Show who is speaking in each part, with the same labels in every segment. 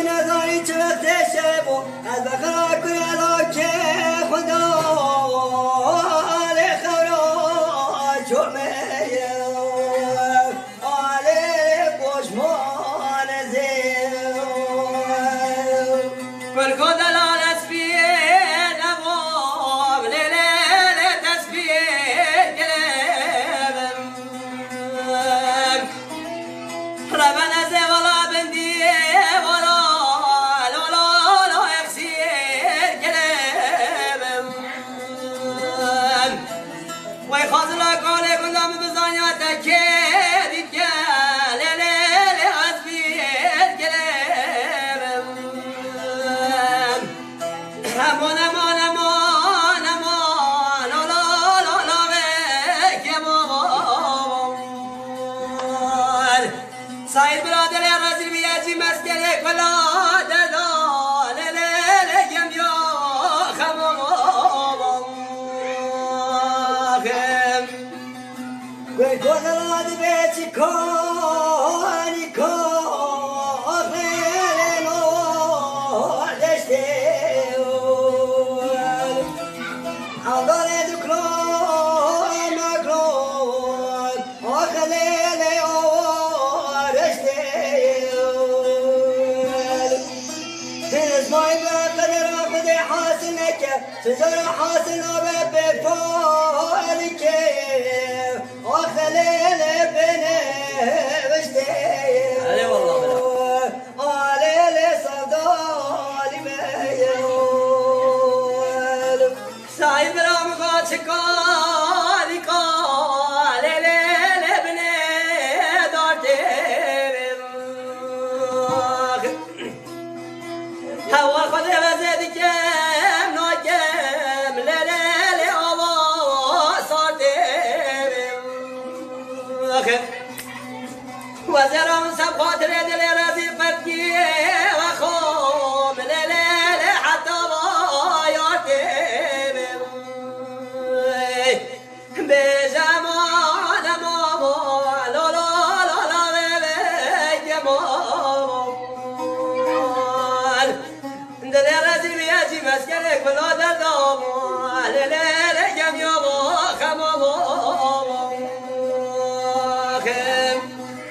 Speaker 1: نزایی چه وقت شبو از بخرا کنالا که خدا آل خورا جمعه آل بشمان زیو
Speaker 2: کل کدلال اسبیه نواب لیله تسبیه گرم ربنا زوالا بندیه والا لالا اخسیه گرم وی خازلا کاله گندم بزانیات که دید که لیله اسبیه گرم امان امان امان امان لالا بک امان سایر برادر رازی بیاجی مسکر کلا دلال لگم یا خمام
Speaker 1: گوی کدلاد بیچی کانی کافه نو دشته اول دکلان مکلان آخلیل آرشته تنس مای بقدر خود حاصل نکه چزار حاصل نابه بپالی که آخلیل بنوشته
Speaker 2: علی والله
Speaker 1: آلیل صدالی میل
Speaker 2: سایر برام گا چکالی کاله بنه دارته هوا خود وزد کم ناکم لیل آوا سارته وزرم سب خاطر دل رازی فتکیه و خوم لیل حتی بایاته بجمان ماما لالا بگمان دل رازی بیاجی مسکر کلا دردام لیل گم یا خمام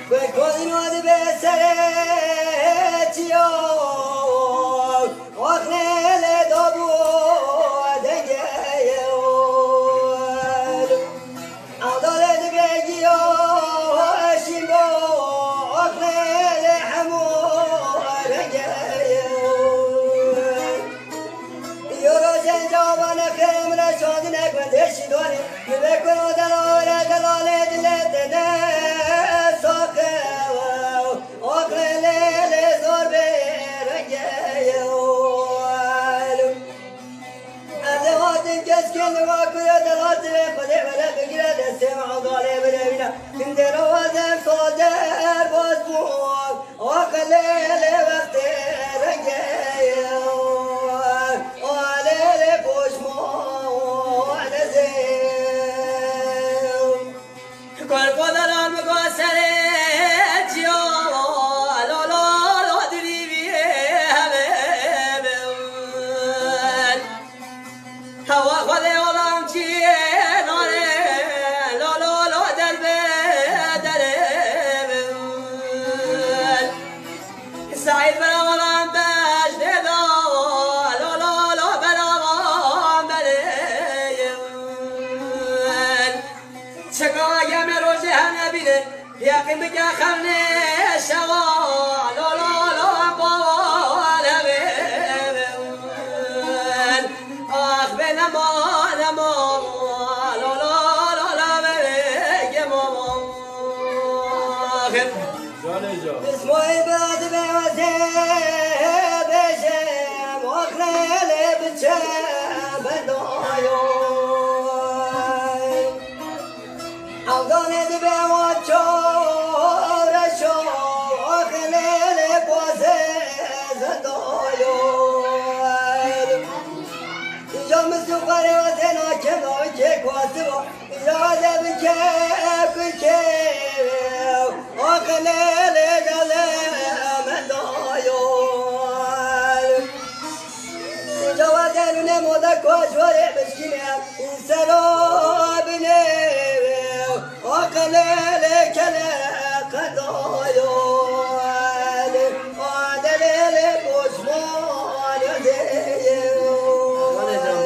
Speaker 1: گوی کدناد به سرتیا آخلیل دابو دنگه عدالت بگی آشیم با آخلیل همو رنگه یورو جنجابان خیم رشاد نکوندشی داری بکن دلال دلت نه كسكن واكل دلات خذ ولا بقرا السمع ضالي بلا من دروازه صدر بوزبوك وقليل وقت رجايا وعليل بوشمو على زين
Speaker 2: كل قدر المقاسرة هوا خود اولام چیه ناره لالا در بدره سعید برا اولام بجده دا لالا برا اولام بره چکایم روزه هم نبیده یقین بگه خمنه شوا لالا
Speaker 1: اسمعي بعد بوزيب بشم واخلال بشم بدايو عودان دبي واتشور شو واخلال بوزيب بدايو جام سوقري وزنا كما كيك واسبو إذا بكيف كيف واخلال ذاك وشوي مسكين وسلام ليه وقليل